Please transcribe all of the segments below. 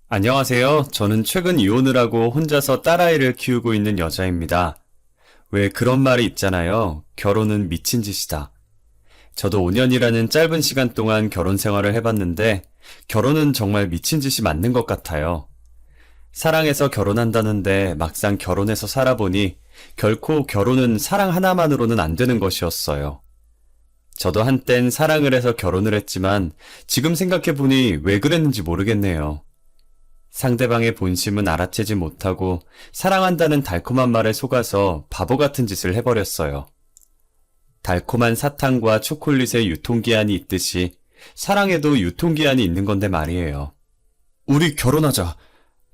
안녕하세요. 저는 최근 이혼을 하고 혼자서 딸아이를 키우고 있는 여자입니다. 왜 그런 말이 있잖아요. 결혼은 미친 짓이다. 저도 5년이라는 짧은 시간 동안 결혼 생활을 해봤는데 결혼은 정말 미친 짓이 맞는 것 같아요. 사랑해서 결혼한다는데 막상 결혼해서 살아보니 결코 결혼은 사랑 하나만으로는 안 되는 것이었어요. 저도 한땐 사랑을 해서 결혼을 했지만 지금 생각해보니 왜 그랬는지 모르겠네요. 상대방의 본심은 알아채지 못하고 사랑한다는 달콤한 말에 속아서 바보 같은 짓을 해버렸어요. 달콤한 사탕과 초콜릿의 유통기한이 있듯이 사랑에도 유통기한이 있는 건데 말이에요. 우리 결혼하자.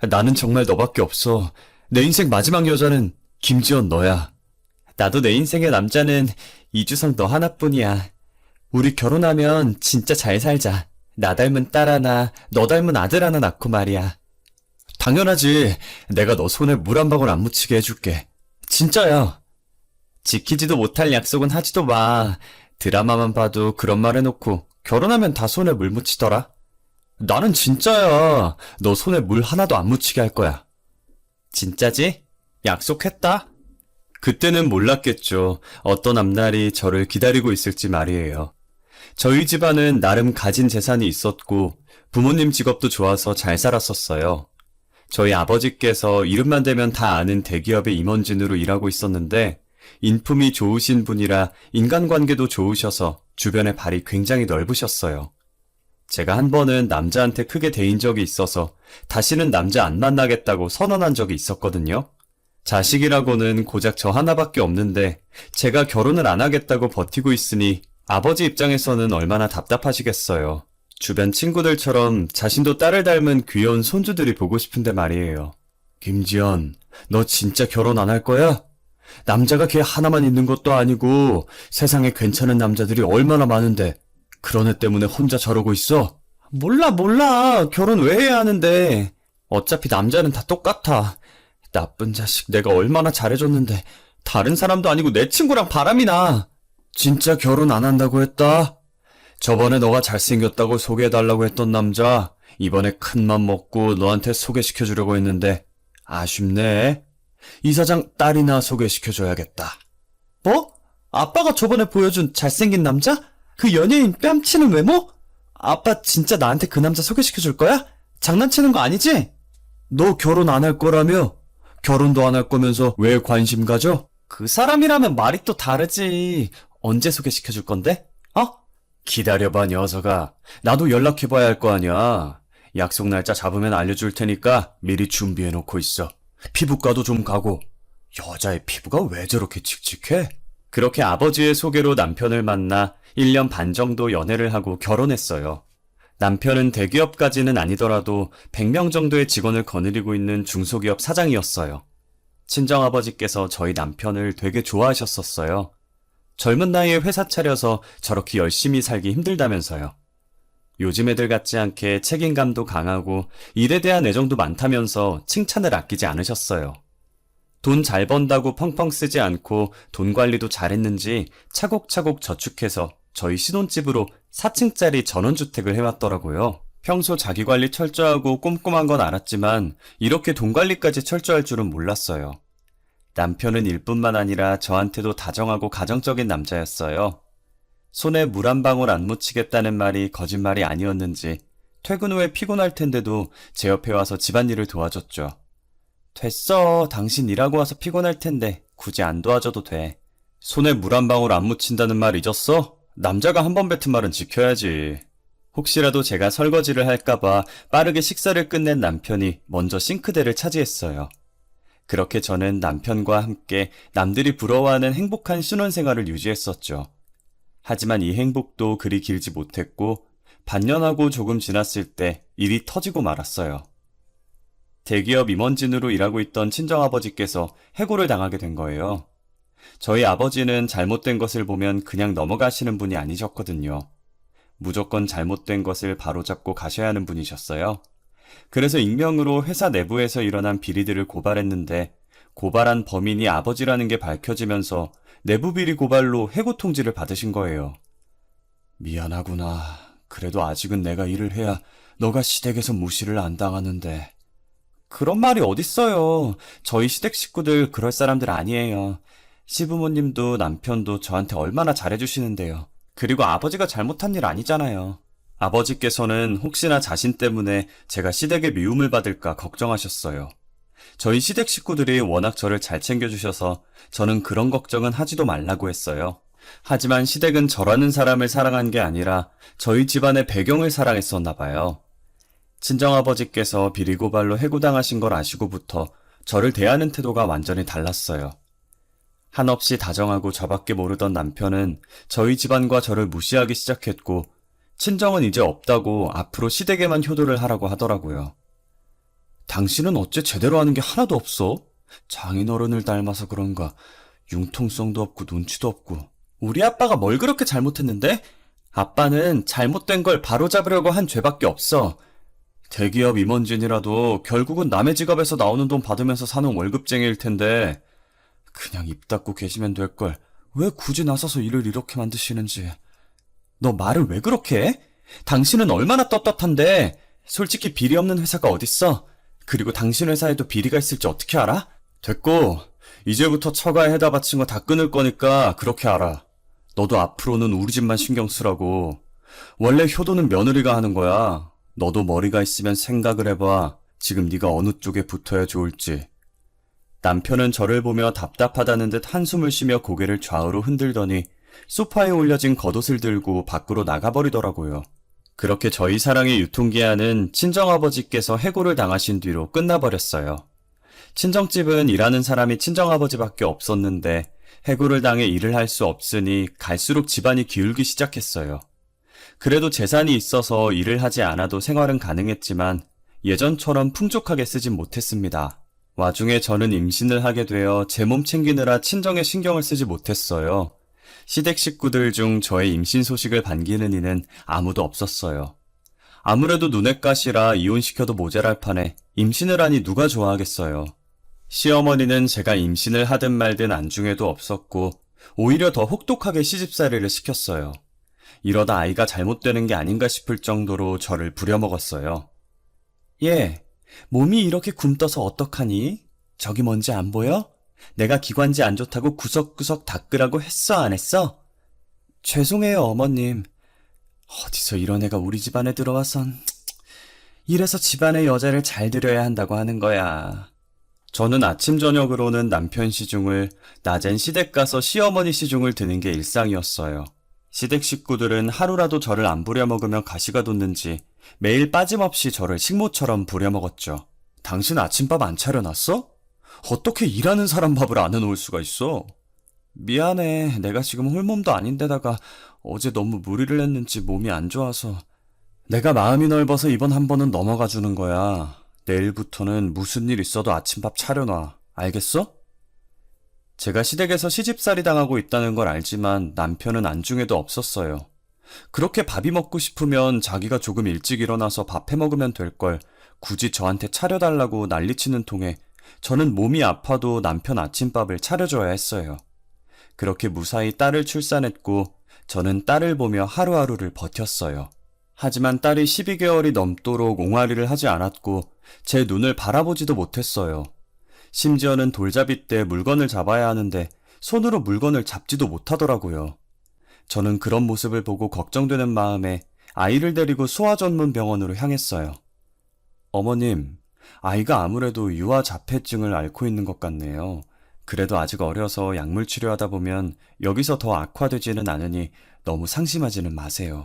나는 정말 너밖에 없어. 내 인생 마지막 여자는 김지연 너야. 나도 내 인생의 남자는 이주성 너 하나뿐이야. 우리 결혼하면 진짜 잘 살자. 나 닮은 딸 하나, 너 닮은 아들 하나 낳고 말이야. 당연하지. 내가 너 손에 물 한 방울 안 묻히게 해줄게. 진짜야. 지키지도 못할 약속은 하지도 마. 드라마만 봐도 그런 말 해놓고 결혼하면 다 손에 물 묻히더라. 나는 진짜야. 너 손에 물 하나도 안 묻히게 할 거야. 진짜지? 약속했다? 그때는 몰랐겠죠. 어떤 앞날이 저를 기다리고 있을지 말이에요. 저희 집안은 나름 가진 재산이 있었고 부모님 직업도 좋아서 잘 살았었어요. 저희 아버지께서 이름만 대면 다 아는 대기업의 임원진으로 일하고 있었는데 인품이 좋으신 분이라 인간관계도 좋으셔서 주변의 발이 굉장히 넓으셨어요. 제가 한 번은 남자한테 크게 대인 적이 있어서 다시는 남자 안 만나겠다고 선언한 적이 있었거든요. 자식이라고는 고작 저 하나밖에 없는데 제가 결혼을 안 하겠다고 버티고 있으니 아버지 입장에서는 얼마나 답답하시겠어요. 주변 친구들처럼 자신도 딸을 닮은 귀여운 손주들이 보고 싶은데 말이에요. 김지연, 너 진짜 결혼 안 할 거야? 남자가 걔 하나만 있는 것도 아니고 세상에 괜찮은 남자들이 얼마나 많은데 그런 애 때문에 혼자 저러고 있어? 몰라. 결혼 왜 해야 하는데. 어차피 남자는 다 똑같아. 나쁜 자식 내가 얼마나 잘해줬는데 다른 사람도 아니고 내 친구랑 바람이 나. 진짜 결혼 안 한다고 했다? 저번에 너가 잘생겼다고 소개해달라고 했던 남자 이번에 큰맘 먹고 너한테 소개시켜주려고 했는데 아쉽네. 이사장 딸이나 소개시켜줘야겠다. 뭐? 아빠가 저번에 보여준 잘생긴 남자? 그 연예인 뺨치는 외모? 아빠 진짜 나한테 그 남자 소개시켜줄 거야? 장난치는 거 아니지? 너 결혼 안 할 거라며? 결혼도 안 할 거면서 왜 관심 가져? 그 사람이라면 말이 또 다르지. 언제 소개시켜줄 건데? 어? 기다려봐, 녀석아. 나도 연락해봐야 할 거 아니야. 약속 날짜 잡으면 알려줄 테니까 미리 준비해놓고 있어. 피부과도 좀 가고. 여자의 피부가 왜 저렇게 칙칙해? 그렇게 아버지의 소개로 남편을 만나 1년 반 정도 연애를 하고 결혼했어요. 남편은 대기업까지는 아니더라도 100명 정도의 직원을 거느리고 있는 중소기업 사장이었어요. 친정아버지께서 저희 남편을 되게 좋아하셨었어요. 젊은 나이에 회사 차려서 저렇게 열심히 살기 힘들다면서요. 요즘 애들 같지 않게 책임감도 강하고 일에 대한 애정도 많다면서 칭찬을 아끼지 않으셨어요. 돈 잘 번다고 펑펑 쓰지 않고 돈 관리도 잘했는지 차곡차곡 저축해서 저희 신혼집으로 4층짜리 전원주택을 해왔더라고요. 평소 자기관리 철저하고 꼼꼼한 건 알았지만 이렇게 돈 관리까지 철저할 줄은 몰랐어요. 남편은 일뿐만 아니라 저한테도 다정하고 가정적인 남자였어요. 손에 물 한 방울 안 묻히겠다는 말이 거짓말이 아니었는지 퇴근 후에 피곤할 텐데도 제 옆에 와서 집안일을 도와줬죠. 됐어. 당신 일하고 와서 피곤할 텐데 굳이 안 도와줘도 돼. 손에 물 한 방울 안 묻힌다는 말 잊었어? 남자가 한 번 뱉은 말은 지켜야지. 혹시라도 제가 설거지를 할까봐 빠르게 식사를 끝낸 남편이 먼저 싱크대를 차지했어요. 그렇게 저는 남편과 함께 남들이 부러워하는 행복한 신혼생활을 유지했었죠. 하지만 이 행복도 그리 길지 못했고 반년하고 조금 지났을 때 일이 터지고 말았어요. 대기업 임원진으로 일하고 있던 친정아버지께서 해고를 당하게 된 거예요. 저희 아버지는 잘못된 것을 보면 그냥 넘어가시는 분이 아니셨거든요. 무조건 잘못된 것을 바로잡고 가셔야 하는 분이셨어요. 그래서 익명으로 회사 내부에서 일어난 비리들을 고발했는데 고발한 범인이 아버지라는 게 밝혀지면서 내부 비리 고발로 해고 통지를 받으신 거예요. 미안하구나. 그래도 아직은 내가 일을 해야 너가 시댁에서 무시를 안 당하는데. 그런 말이 어딨어요. 저희 시댁 식구들 그럴 사람들 아니에요. 시부모님도 남편도 저한테 얼마나 잘해주시는데요. 그리고 아버지가 잘못한 일 아니잖아요. 아버지께서는 혹시나 자신 때문에 제가 시댁의 미움을 받을까 걱정하셨어요. 저희 시댁 식구들이 워낙 저를 잘 챙겨주셔서 저는 그런 걱정은 하지도 말라고 했어요. 하지만 시댁은 저라는 사람을 사랑한 게 아니라 저희 집안의 배경을 사랑했었나 봐요. 친정아버지께서 비리고발로 해고당하신 걸 아시고부터 저를 대하는 태도가 완전히 달랐어요. 한없이 다정하고 저밖에 모르던 남편은 저희 집안과 저를 무시하기 시작했고 친정은 이제 없다고 앞으로 시댁에만 효도를 하라고 하더라고요. 당신은 어째 제대로 하는 게 하나도 없어? 장인어른을 닮아서 그런가 융통성도 없고 눈치도 없고. 우리 아빠가 뭘 그렇게 잘못했는데? 아빠는 잘못된 걸 바로잡으려고 한 죄밖에 없어. 대기업 임원진이라도 결국은 남의 지갑에서 나오는 돈 받으면서 사는 월급쟁이일 텐데 그냥 입 닫고 계시면 될걸 왜 굳이 나서서 일을 이렇게 만드시는지. 너 말을 왜 그렇게 해? 당신은 얼마나 떳떳한데. 솔직히 비리 없는 회사가 어딨어? 그리고 당신 회사에도 비리가 있을지 어떻게 알아? 됐고 이제부터 처가에 해다 바친 거 다 끊을 거니까 그렇게 알아. 너도 앞으로는 우리 집만 신경 쓰라고. 원래 효도는 며느리가 하는 거야. 너도 머리가 있으면 생각을 해봐. 지금 네가 어느 쪽에 붙어야 좋을지. 남편은 저를 보며 답답하다는 듯 한숨을 쉬며 고개를 좌우로 흔들더니 소파에 올려진 겉옷을 들고 밖으로 나가버리더라고요. 그렇게 저희 사랑의 유통기한은 친정아버지께서 해고를 당하신 뒤로 끝나버렸어요. 친정집은 일하는 사람이 친정아버지밖에 없었는데 해고를 당해 일을 할 수 없으니 갈수록 집안이 기울기 시작했어요. 그래도 재산이 있어서 일을 하지 않아도 생활은 가능했지만 예전처럼 풍족하게 쓰진 못했습니다. 와중에 저는 임신을 하게 되어 제 몸 챙기느라 친정에 신경을 쓰지 못했어요. 시댁 식구들 중 저의 임신 소식을 반기는 이는 아무도 없었어요. 아무래도 눈엣가시라 이혼시켜도 모자랄 판에 임신을 하니 누가 좋아하겠어요. 시어머니는 제가 임신을 하든 말든 안중에도 없었고 오히려 더 혹독하게 시집살이를 시켰어요. 이러다 아이가 잘못되는 게 아닌가 싶을 정도로 저를 부려먹었어요. 얘, 몸이 이렇게 굼떠서 어떡하니? 저기 뭔지 안 보여? 내가 기관지 안 좋다고 구석구석 닦으라고 했어, 안 했어? 죄송해요, 어머님. 어디서 이런 애가 우리 집안에 들어와선. 이래서 집안의 여자를 잘 들여야 한다고 하는 거야. 저는 아침 저녁으로는 남편 시중을, 낮엔 시댁 가서 시어머니 시중을 드는 게 일상이었어요. 시댁 식구들은 하루라도 저를 안 부려먹으면 가시가 돋는지 매일 빠짐없이 저를 식모처럼 부려먹었죠. 당신 아침밥 안 차려놨어? 어떻게 일하는 사람 밥을 안 해놓을 수가 있어? 미안해. 내가 지금 홀몸도 아닌데다가 어제 너무 무리를 했는지 몸이 안 좋아서. 내가 마음이 넓어서 이번 한 번은 넘어가 주는 거야. 내일부터는 무슨 일 있어도 아침밥 차려놔. 알겠어? 제가 시댁에서 시집살이 당하고 있다는 걸 알지만 남편은 안중에도 없었어요. 그렇게 밥이 먹고 싶으면 자기가 조금 일찍 일어나서 밥 해먹으면 될 걸 굳이 저한테 차려달라고 난리치는 통에 저는 몸이 아파도 남편 아침밥을 차려줘야 했어요. 그렇게 무사히 딸을 출산했고 저는 딸을 보며 하루하루를 버텼어요. 하지만 딸이 12개월이 넘도록 옹알이를 하지 않았고 제 눈을 바라보지도 못했어요. 심지어는 돌잡이 때 물건을 잡아야 하는데 손으로 물건을 잡지도 못하더라고요. 저는 그런 모습을 보고 걱정되는 마음에 아이를 데리고 소아전문병원으로 향했어요. 어머님, 아이가 아무래도 유아자폐증을 앓고 있는 것 같네요. 그래도 아직 어려서 약물 치료하다 보면 여기서 더 악화되지는 않으니 너무 상심하지는 마세요.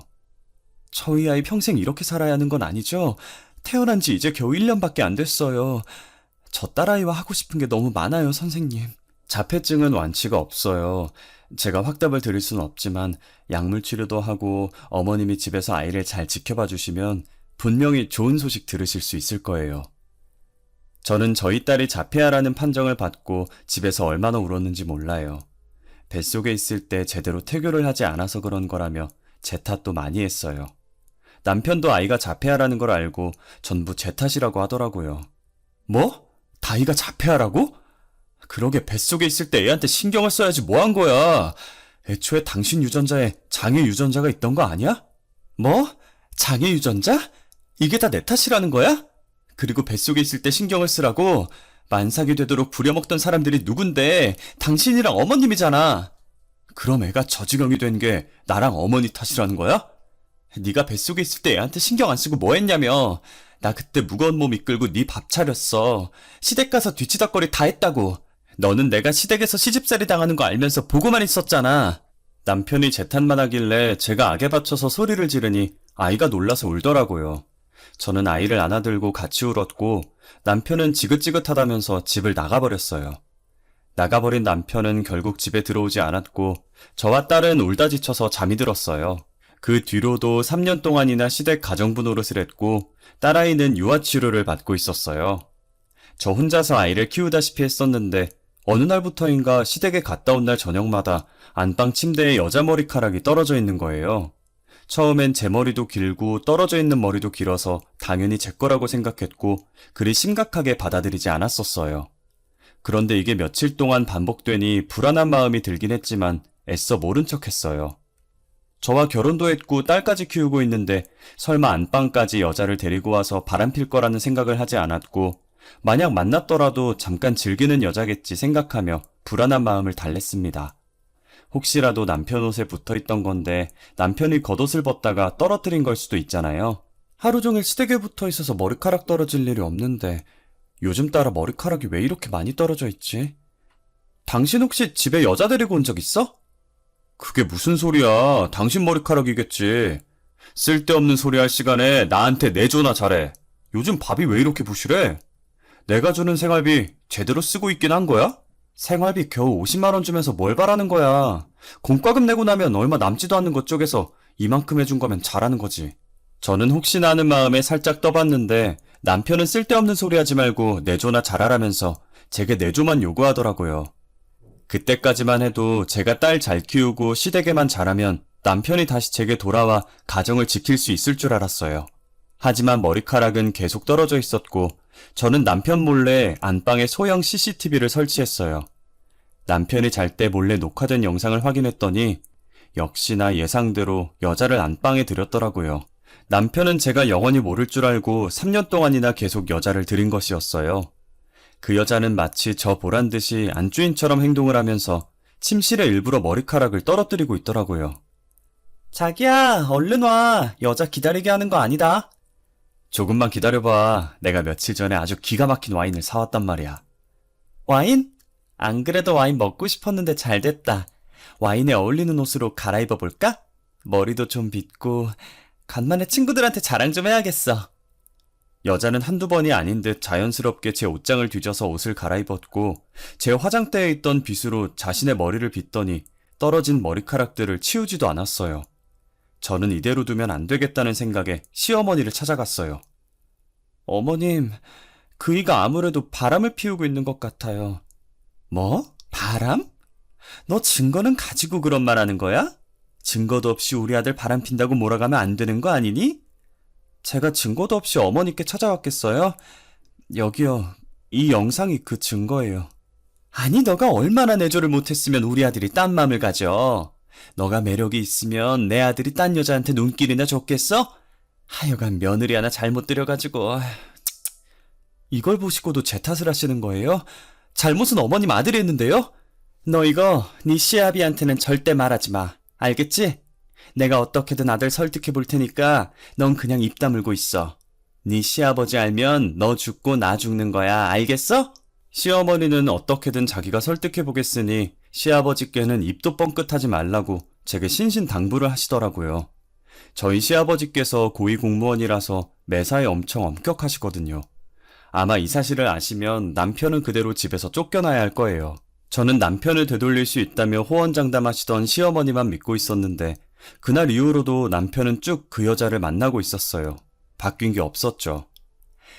저희 아이 평생 이렇게 살아야 하는 건 아니죠? 태어난 지 이제 겨우 1년밖에 안 됐어요. 저 딸아이와 하고 싶은 게 너무 많아요, 선생님. 자폐증은 완치가 없어요. 제가 확답을 드릴 수는 없지만 약물 치료도 하고 어머님이 집에서 아이를 잘 지켜봐 주시면 분명히 좋은 소식 들으실 수 있을 거예요. 저는 저희 딸이 자폐아라는 판정을 받고 집에서 얼마나 울었는지 몰라요. 뱃속에 있을 때 제대로 태교를 하지 않아서 그런 거라며 제 탓도 많이 했어요. 남편도 아이가 자폐아라는 걸 알고 전부 제 탓이라고 하더라고요. 뭐? 다이가 자폐아라고? 그러게 뱃속에 있을 때 애한테 신경을 써야지 뭐 한 거야. 애초에 당신 유전자에 장애 유전자가 있던 거 아니야? 뭐? 장애 유전자? 이게 다 내 탓이라는 거야? 그리고 뱃속에 있을 때 신경을 쓰라고 만삭이 되도록 부려먹던 사람들이 누군데 당신이랑 어머님이잖아. 그럼 애가 저 지경이 된 게 나랑 어머니 탓이라는 거야? 네가 뱃속에 있을 때 애한테 신경 안 쓰고 뭐 했냐며. 나 그때 무거운 몸 이끌고 네 밥 차렸어. 시댁 가서 뒤치다꺼리 다 했다고. 너는 내가 시댁에서 시집살이 당하는 거 알면서 보고만 있었잖아. 남편이 제 탓만 하길래 제가 악에 받쳐서 소리를 지르니 아이가 놀라서 울더라고요. 저는 아이를 안아들고 같이 울었고 남편은 지긋지긋하다면서 집을 나가버렸어요. 나가버린 남편은 결국 집에 들어오지 않았고 저와 딸은 울다 지쳐서 잠이 들었어요. 그 뒤로도 3년 동안이나 시댁 가정부 노릇을 했고 딸아이는 유아치료를 받고 있었어요. 저 혼자서 아이를 키우다시피 했었는데 어느 날부터인가 시댁에 갔다 온 날 저녁마다 안방 침대에 여자 머리카락이 떨어져 있는 거예요. 처음엔 제 머리도 길고 떨어져 있는 머리도 길어서 당연히 제 거라고 생각했고 그리 심각하게 받아들이지 않았었어요. 그런데 이게 며칠 동안 반복되니 불안한 마음이 들긴 했지만 애써 모른 척했어요. 저와 결혼도 했고 딸까지 키우고 있는데 설마 안방까지 여자를 데리고 와서 바람필 거라는 생각을 하지 않았고 만약 만났더라도 잠깐 즐기는 여자겠지 생각하며 불안한 마음을 달랬습니다. 혹시라도 남편 옷에 붙어있던 건데 남편이 겉옷을 벗다가 떨어뜨린 걸 수도 있잖아요. 하루 종일 시댁에 붙어 있어서 머리카락 떨어질 일이 없는데 요즘 따라 머리카락이 왜 이렇게 많이 떨어져 있지? 당신 혹시 집에 여자 데리고 온 적 있어? 그게 무슨 소리야. 당신 머리카락이겠지. 쓸데없는 소리 할 시간에 나한테 내조나 잘해. 요즘 밥이 왜 이렇게 부실해? 내가 주는 생활비 제대로 쓰고 있긴 한 거야? 생활비 겨우 50만 원 주면서 뭘 바라는 거야. 공과금 내고 나면 얼마 남지도 않는 것 쪽에서 이만큼 해준 거면 잘하는 거지. 저는 혹시나 하는 마음에 살짝 떠봤는데 남편은 쓸데없는 소리 하지 말고 내조나 잘하라면서 제게 내조만 요구하더라고요. 그때까지만 해도 제가 딸 잘 키우고 시댁에만 잘하면 남편이 다시 제게 돌아와 가정을 지킬 수 있을 줄 알았어요. 하지만 머리카락은 계속 떨어져 있었고 저는 남편 몰래 안방에 소형 CCTV를 설치했어요. 남편이 잘 때 몰래 녹화된 영상을 확인했더니 역시나 예상대로 여자를 안방에 들였더라고요. 남편은 제가 영원히 모를 줄 알고 3년 동안이나 계속 여자를 들인 것이었어요. 그 여자는 마치 저 보란 듯이 안주인처럼 행동을 하면서 침실에 일부러 머리카락을 떨어뜨리고 있더라고요. 자기야, 얼른 와. 여자 기다리게 하는 거 아니다. 조금만 기다려봐. 내가 며칠 전에 아주 기가 막힌 와인을 사왔단 말이야. 와인? 안 그래도 와인 먹고 싶었는데 잘 됐다. 와인에 어울리는 옷으로 갈아입어 볼까? 머리도 좀 빗고 간만에 친구들한테 자랑 좀 해야겠어. 여자는 한두 번이 아닌 듯 자연스럽게 제 옷장을 뒤져서 옷을 갈아입었고 제 화장대에 있던 빗으로 자신의 머리를 빗더니 떨어진 머리카락들을 치우지도 않았어요. 저는 이대로 두면 안 되겠다는 생각에 시어머니를 찾아갔어요. 어머님, 그이가 아무래도 바람을 피우고 있는 것 같아요. 뭐? 바람? 너 증거는 가지고 그런 말 하는 거야? 증거도 없이 우리 아들 바람 핀다고 몰아가면 안 되는 거 아니니? 제가 증거도 없이 어머니께 찾아왔겠어요? 여기요, 이 영상이 그 증거예요. 아니, 너가 얼마나 내조를 못했으면 우리 아들이 딴 맘을 가져. 너가 매력이 있으면 내 아들이 딴 여자한테 눈길이나 줬겠어? 하여간 며느리 하나 잘못 들여가지고. 이걸 보시고도 제 탓을 하시는 거예요? 잘못은 어머님 아들이 했는데요? 너 이거 네 시아비한테는 절대 말하지 마. 알겠지? 내가 어떻게든 아들 설득해 볼 테니까 넌 그냥 입 다물고 있어. 네 시아버지 알면 너 죽고 나 죽는 거야. 알겠어? 시어머니는 어떻게든 자기가 설득해 보겠으니 시아버지께는 입도 뻥끗하지 말라고 제게 신신당부를 하시더라고요. 저희 시아버지께서 고위공무원이라서 매사에 엄청 엄격하시거든요. 아마 이 사실을 아시면 남편은 그대로 집에서 쫓겨나야 할 거예요. 저는 남편을 되돌릴 수 있다며 호언장담하시던 시어머니만 믿고 있었는데 그날 이후로도 남편은 쭉 그 여자를 만나고 있었어요. 바뀐 게 없었죠.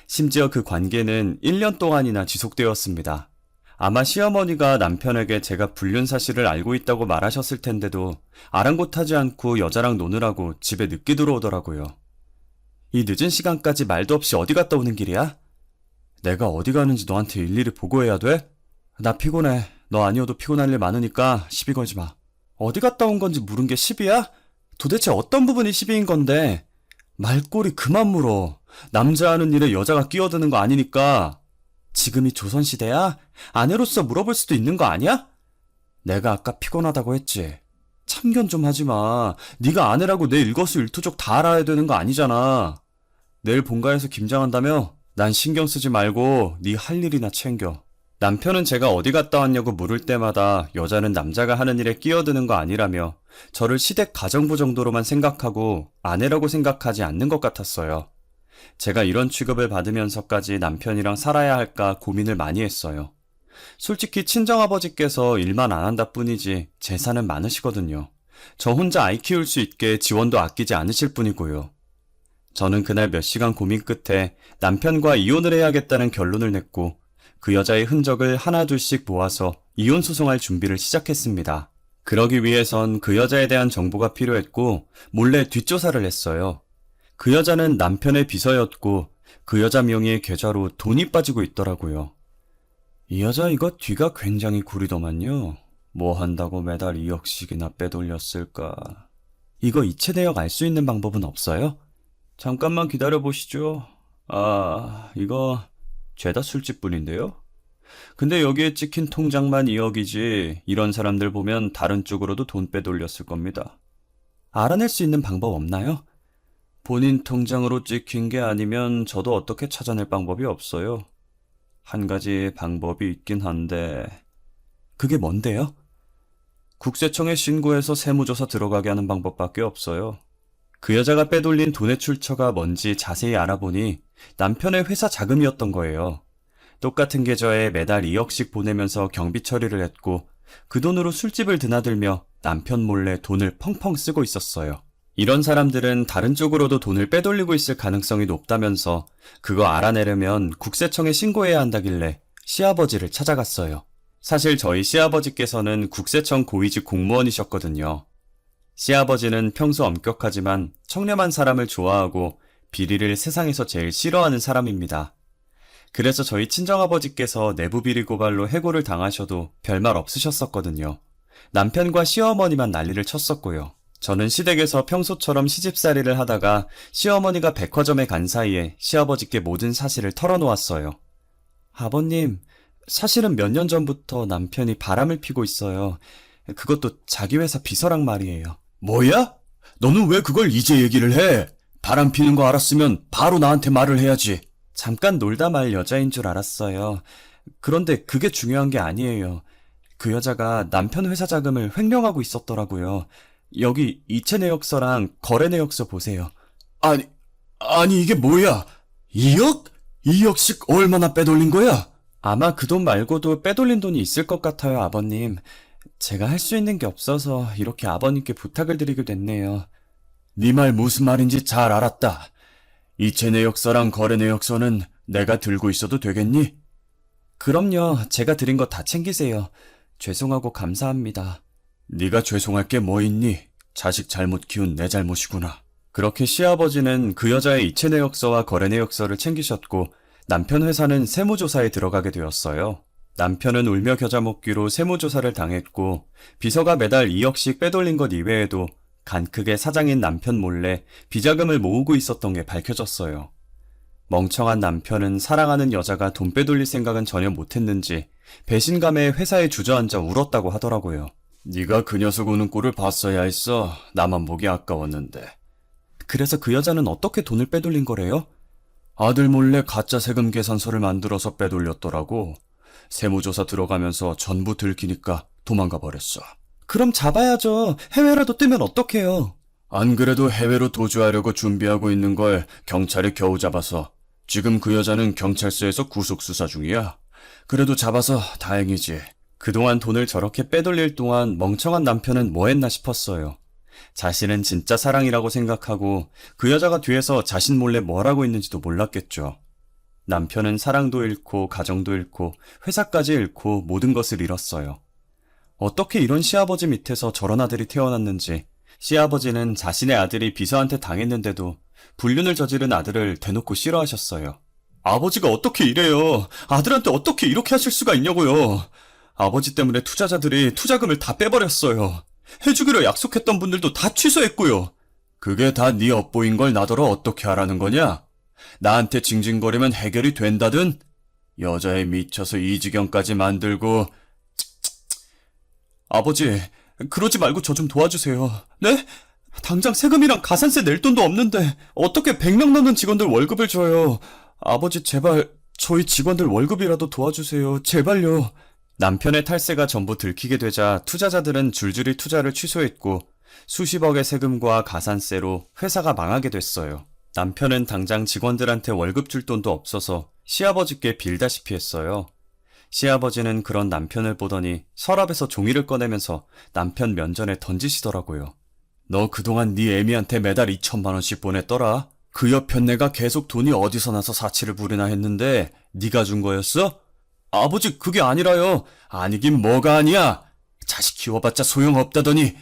심지어 그 관계는 1년 동안이나 지속되었습니다. 아마 시어머니가 남편에게 제가 불륜 사실을 알고 있다고 말하셨을 텐데도 아랑곳하지 않고 여자랑 노느라고 집에 늦게 들어오더라고요. 이 늦은 시간까지 말도 없이 어디 갔다 오는 길이야? 내가 어디 가는지 너한테 일일이 보고해야 돼? 나 피곤해. 너 아니어도 피곤할 일 많으니까 시비 걸지 마. 어디 갔다 온 건지 물은 게 시비야? 도대체 어떤 부분이 시비인 건데? 말꼬리 그만 물어. 남자 하는 일에 여자가 끼어드는 거 아니니까. 지금이 조선시대야? 아내로서 물어볼 수도 있는 거 아니야? 내가 아까 피곤하다고 했지. 참견 좀 하지 마. 네가 아내라고 내 일거수일투족 다 알아야 되는 거 아니잖아. 내일 본가에서 김장한다며? 난 신경 쓰지 말고 네 할 일이나 챙겨. 남편은 제가 어디 갔다 왔냐고 물을 때마다 여자는 남자가 하는 일에 끼어드는 거 아니라며 저를 시댁 가정부 정도로만 생각하고 아내라고 생각하지 않는 것 같았어요. 제가 이런 취급을 받으면서까지 남편이랑 살아야 할까 고민을 많이 했어요. 솔직히 친정아버지께서 일만 안 한다 뿐이지 재산은 많으시거든요. 저 혼자 아이 키울 수 있게 지원도 아끼지 않으실 뿐이고요. 저는 그날 몇 시간 고민 끝에 남편과 이혼을 해야겠다는 결론을 냈고 그 여자의 흔적을 하나둘씩 모아서 이혼 소송할 준비를 시작했습니다. 그러기 위해선 그 여자에 대한 정보가 필요했고 몰래 뒷조사를 했어요. 그 여자는 남편의 비서였고 그 여자 명의의 계좌로 돈이 빠지고 있더라고요. 이 여자 이거 뒤가 굉장히 구리더만요. 뭐 한다고 매달 2억씩이나 빼돌렸을까. 이거 이체 내역 알 수 있는 방법은 없어요? 잠깐만 기다려보시죠. 이거 죄다 술집뿐인데요? 근데 여기에 찍힌 통장만 2억이지 이런 사람들 보면 다른 쪽으로도 돈 빼돌렸을 겁니다. 알아낼 수 있는 방법 없나요? 본인 통장으로 찍힌 게 아니면 저도 어떻게 찾아낼 방법이 없어요. 한 가지 방법이 있긴 한데 그게 뭔데요? 국세청에 신고해서 세무조사 들어가게 하는 방법밖에 없어요. 그 여자가 빼돌린 돈의 출처가 뭔지 자세히 알아보니 남편의 회사 자금이었던 거예요. 똑같은 계좌에 매달 2억씩 보내면서 경비 처리를 했고 그 돈으로 술집을 드나들며 남편 몰래 돈을 펑펑 쓰고 있었어요. 이런 사람들은 다른 쪽으로도 돈을 빼돌리고 있을 가능성이 높다면서 그거 알아내려면 국세청에 신고해야 한다길래 시아버지를 찾아갔어요. 사실 저희 시아버지께서는 국세청 고위직 공무원이셨거든요. 시아버지는 평소 엄격하지만 청렴한 사람을 좋아하고 비리를 세상에서 제일 싫어하는 사람입니다. 그래서 저희 친정아버지께서 내부 비리 고발로 해고를 당하셔도 별말 없으셨었거든요. 남편과 시어머니만 난리를 쳤었고요. 저는 시댁에서 평소처럼 시집살이를 하다가 시어머니가 백화점에 간 사이에 시아버지께 모든 사실을 털어놓았어요. 아버님, 사실은 몇 년 전부터 남편이 바람을 피고 있어요. 그것도 자기 회사 비서랑 말이에요. 뭐야? 너는 왜 그걸 이제 얘기를 해? 바람 피는 거 알았으면 바로 나한테 말을 해야지. 잠깐 놀다 말 여자인 줄 알았어요. 그런데 그게 중요한 게 아니에요. 그 여자가 남편 회사 자금을 횡령하고 있었더라고요. 여기 이체 내역서랑 거래 내역서 보세요. 아니 이게 뭐야? 2억? 2억씩 얼마나 빼돌린 거야? 아마 그 돈 말고도 빼돌린 돈이 있을 것 같아요, 아버님. 제가 할 수 있는 게 없어서 이렇게 아버님께 부탁을 드리게 됐네요. 네 말 무슨 말인지 잘 알았다. 이체 내역서랑 거래 내역서는 내가 들고 있어도 되겠니? 그럼요. 제가 드린 거 다 챙기세요. 죄송하고 감사합니다. 네가 죄송할 게 뭐 있니? 자식 잘못 키운 내 잘못이구나. 그렇게 시아버지는 그 여자의 이체 내역서와 거래 내역서를 챙기셨고 남편 회사는 세무조사에 들어가게 되었어요. 남편은 울며 겨자 먹기로 세무조사를 당했고 비서가 매달 2억씩 빼돌린 것 이외에도 간크게 사장인 남편 몰래 비자금을 모으고 있었던 게 밝혀졌어요. 멍청한 남편은 사랑하는 여자가 돈 빼돌릴 생각은 전혀 못했는지 배신감에 회사에 주저앉아 울었다고 하더라고요. 네가 그 녀석 우는 꼴을 봤어야 했어. 나만 보기 아까웠는데. 그래서 그 여자는 어떻게 돈을 빼돌린 거래요? 아들 몰래 가짜 세금 계산서를 만들어서 빼돌렸더라고. 세무조사 들어가면서 전부 들키니까 도망가 버렸어. 그럼 잡아야죠. 해외라도 뜨면 어떡해요? 안 그래도 해외로 도주하려고 준비하고 있는 걸 경찰이 겨우 잡아서 지금 그 여자는 경찰서에서 구속 수사 중이야. 그래도 잡아서 다행이지. 그동안 돈을 저렇게 빼돌릴 동안 멍청한 남편은 뭐 했나 싶었어요. 자신은 진짜 사랑이라고 생각하고 그 여자가 뒤에서 자신 몰래 뭘 하고 있는지도 몰랐겠죠. 남편은 사랑도 잃고 가정도 잃고 회사까지 잃고 모든 것을 잃었어요. 어떻게 이런 시아버지 밑에서 저런 아들이 태어났는지 시아버지는 자신의 아들이 비서한테 당했는데도 불륜을 저지른 아들을 대놓고 싫어하셨어요. 아버지가 어떻게 이래요? 아들한테 어떻게 이렇게 하실 수가 있냐고요? 아버지 때문에 투자자들이 투자금을 다 빼버렸어요. 해주기로 약속했던 분들도 다 취소했고요. 그게 다 네 업보인 걸 나더러 어떻게 하라는 거냐? 나한테 징징거리면 해결이 된다든? 여자에 미쳐서 이 지경까지 만들고. 아버지, 그러지 말고 저 좀 도와주세요. 네? 당장 세금이랑 가산세 낼 돈도 없는데 어떻게 100명 넘는 직원들 월급을 줘요. 아버지 제발 저희 직원들 월급이라도 도와주세요. 제발요. 남편의 탈세가 전부 들키게 되자 투자자들은 줄줄이 투자를 취소했고 수십억의 세금과 가산세로 회사가 망하게 됐어요. 남편은 당장 직원들한테 월급 줄 돈도 없어서 시아버지께 빌다시피 했어요. 시아버지는 그런 남편을 보더니 서랍에서 종이를 꺼내면서 남편 면전에 던지시더라고요. 너 그동안 네 애미한테 매달 2천만 원씩 보냈더라. 그 옆엔 내가 계속 돈이 어디서 나서 사치를 부리나 했는데 네가 준 거였어? 아버지 그게 아니라요. 아니긴 뭐가 아니야. 자식 키워봤자 소용없다더니.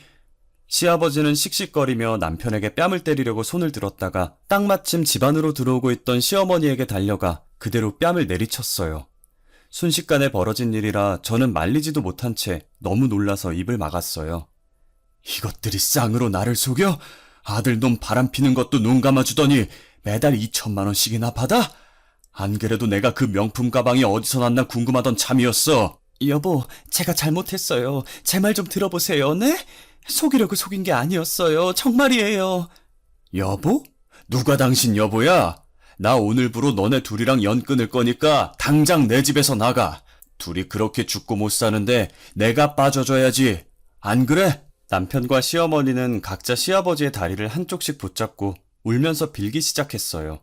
시아버지는 씩씩거리며 남편에게 뺨을 때리려고 손을 들었다가 딱 마침 집 안으로 들어오고 있던 시어머니에게 달려가 그대로 뺨을 내리쳤어요. 순식간에 벌어진 일이라 저는 말리지도 못한 채 너무 놀라서 입을 막았어요. 이것들이 쌍으로 나를 속여? 아들놈 바람피는 것도 눈 감아주더니 매달 2천만 원씩이나 받아? 안 그래도 내가 그 명품 가방이 어디서 났나 궁금하던 참이었어. 여보, 제가 잘못했어요. 제 말 좀 들어보세요, 네? 속이려고 속인 게 아니었어요. 정말이에요. 여보? 누가 당신 여보야? 나 오늘부로 너네 둘이랑 연 끊을 거니까 당장 내 집에서 나가. 둘이 그렇게 죽고 못 사는데 내가 빠져줘야지. 안 그래? 남편과 시어머니는 각자 시아버지의 다리를 한쪽씩 붙잡고 울면서 빌기 시작했어요.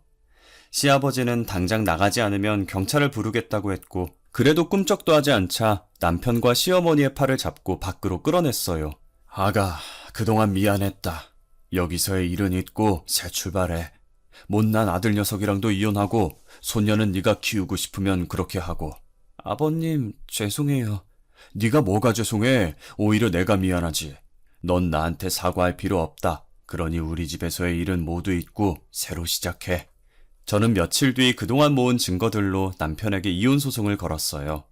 시아버지는 당장 나가지 않으면 경찰을 부르겠다고 했고 그래도 꿈쩍도 하지 않자 남편과 시어머니의 팔을 잡고 밖으로 끌어냈어요. 아가, 그동안 미안했다. 여기서의 일은 잊고 새 출발해. 못난 아들 녀석이랑도 이혼하고 손녀는 네가 키우고 싶으면 그렇게 하고. 아버님, 죄송해요. 네가 뭐가 죄송해? 오히려 내가 미안하지. 넌 나한테 사과할 필요 없다. 그러니 우리 집에서의 일은 모두 잊고 새로 시작해. 저는 며칠 뒤 그동안 모은 증거들로 남편에게 이혼 소송을 걸었어요.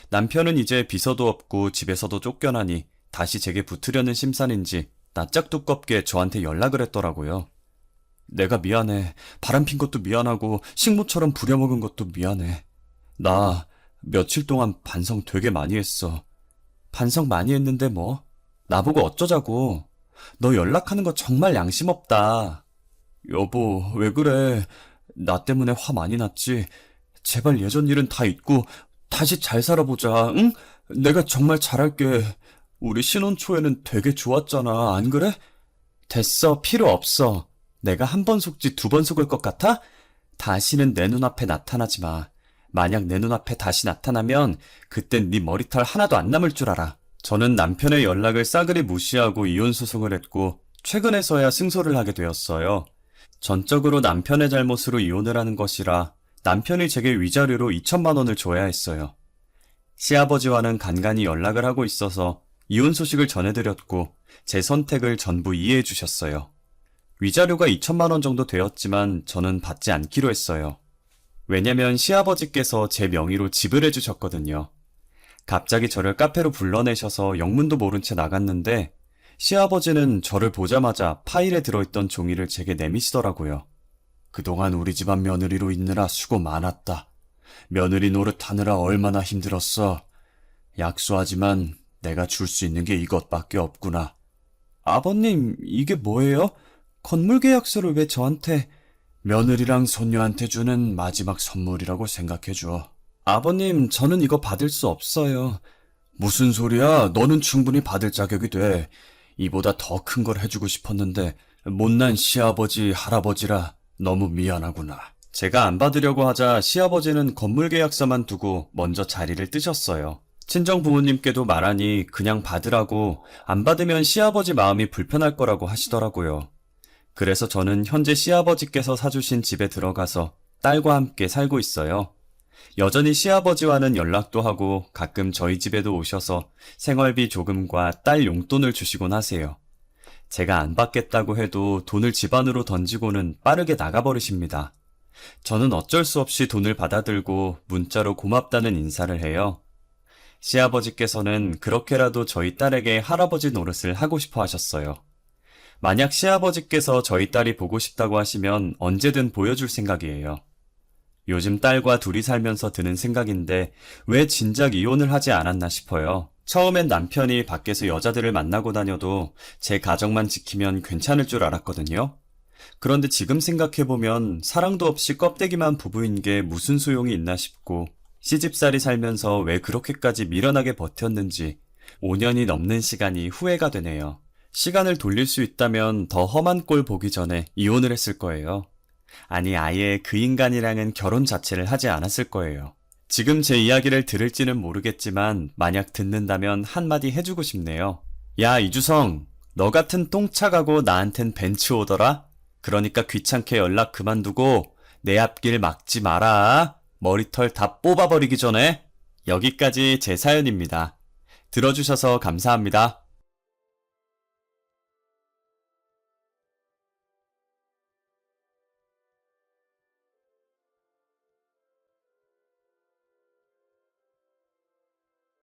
남편은 이제 비서도 없고 집에서도 쫓겨나니 다시 제게 붙으려는 심산인지 낯짝 두껍게 저한테 연락을 했더라고요. 내가 미안해. 바람핀 것도 미안하고 식모처럼 부려먹은 것도 미안해. 나 며칠 동안 반성 되게 많이 했어. 반성 많이 했는데 뭐? 나보고 어쩌자고. 너 연락하는 거 정말 양심 없다. 여보, 왜 그래? 나 때문에 화 많이 났지? 제발 예전 일은 다 잊고 다시 잘 살아보자, 응? 내가 정말 잘할게. 우리 신혼 초에는 되게 좋았잖아, 안 그래? 됐어, 필요 없어. 내가 한 번 속지 두 번 속을 것 같아? 다시는 내 눈앞에 나타나지 마. 만약 내 눈앞에 다시 나타나면 그땐 네 머리털 하나도 안 남을 줄 알아. 저는 남편의 연락을 싸그리 무시하고 이혼 소송을 했고 최근에서야 승소를 하게 되었어요. 전적으로 남편의 잘못으로 이혼을 하는 것이라 남편이 제게 위자료로 2천만 원을 줘야 했어요. 시아버지와는 간간히 연락을 하고 있어서 이혼 소식을 전해드렸고 제 선택을 전부 이해해 주셨어요. 위자료가 2천만 원 정도 되었지만 저는 받지 않기로 했어요. 왜냐면 시아버지께서 제 명의로 지불 해주셨거든요. 갑자기 저를 카페로 불러내셔서 영문도 모른 채 나갔는데 시아버지는 저를 보자마자 파일에 들어있던 종이를 제게 내미시더라고요. 그동안 우리 집안 며느리로 있느라 수고 많았다. 며느리 노릇하느라 얼마나 힘들었어. 약소하지만 내가 줄 수 있는 게 이것밖에 없구나. 아버님, 이게 뭐예요? 건물 계약서를 왜 저한테... 며느리랑 손녀한테 주는 마지막 선물이라고 생각해줘. 아버님, 저는 이거 받을 수 없어요. 무슨 소리야? 너는 충분히 받을 자격이 돼. 이보다 더 큰 걸 해주고 싶었는데 못난 시아버지, 할아버지라 너무 미안하구나. 제가 안 받으려고 하자 시아버지는 건물 계약서만 두고 먼저 자리를 뜨셨어요. 친정 부모님께도 말하니 그냥 받으라고, 안 받으면 시아버지 마음이 불편할 거라고 하시더라고요. 그래서 저는 현재 시아버지께서 사주신 집에 들어가서 딸과 함께 살고 있어요. 여전히 시아버지와는 연락도 하고 가끔 저희 집에도 오셔서 생활비 조금과 딸 용돈을 주시곤 하세요. 제가 안 받겠다고 해도 돈을 집 안으로 던지고는 빠르게 나가버리십니다. 저는 어쩔 수 없이 돈을 받아들고 문자로 고맙다는 인사를 해요. 시아버지께서는 그렇게라도 저희 딸에게 할아버지 노릇을 하고 싶어 하셨어요. 만약 시아버지께서 저희 딸이 보고 싶다고 하시면 언제든 보여줄 생각이에요. 요즘 딸과 둘이 살면서 드는 생각인데 왜 진작 이혼을 하지 않았나 싶어요. 처음엔 남편이 밖에서 여자들을 만나고 다녀도 제 가정만 지키면 괜찮을 줄 알았거든요. 그런데 지금 생각해보면 사랑도 없이 껍데기만 부부인 게 무슨 소용이 있나 싶고 시집살이 살면서 왜 그렇게까지 미련하게 버텼는지 5년이 넘는 시간이 후회가 되네요. 시간을 돌릴 수 있다면 더 험한 꼴 보기 전에 이혼을 했을 거예요. 아니, 아예 그 인간이랑은 결혼 자체를 하지 않았을 거예요. 지금 제 이야기를 들을지는 모르겠지만 만약 듣는다면 한마디 해주고 싶네요. 야, 이주성, 너 같은 똥차가고 나한텐 벤츠 오더라? 그러니까 귀찮게 연락 그만두고 내 앞길 막지 마라. 머리털 다 뽑아버리기 전에. 여기까지 제 사연입니다. 들어주셔서 감사합니다.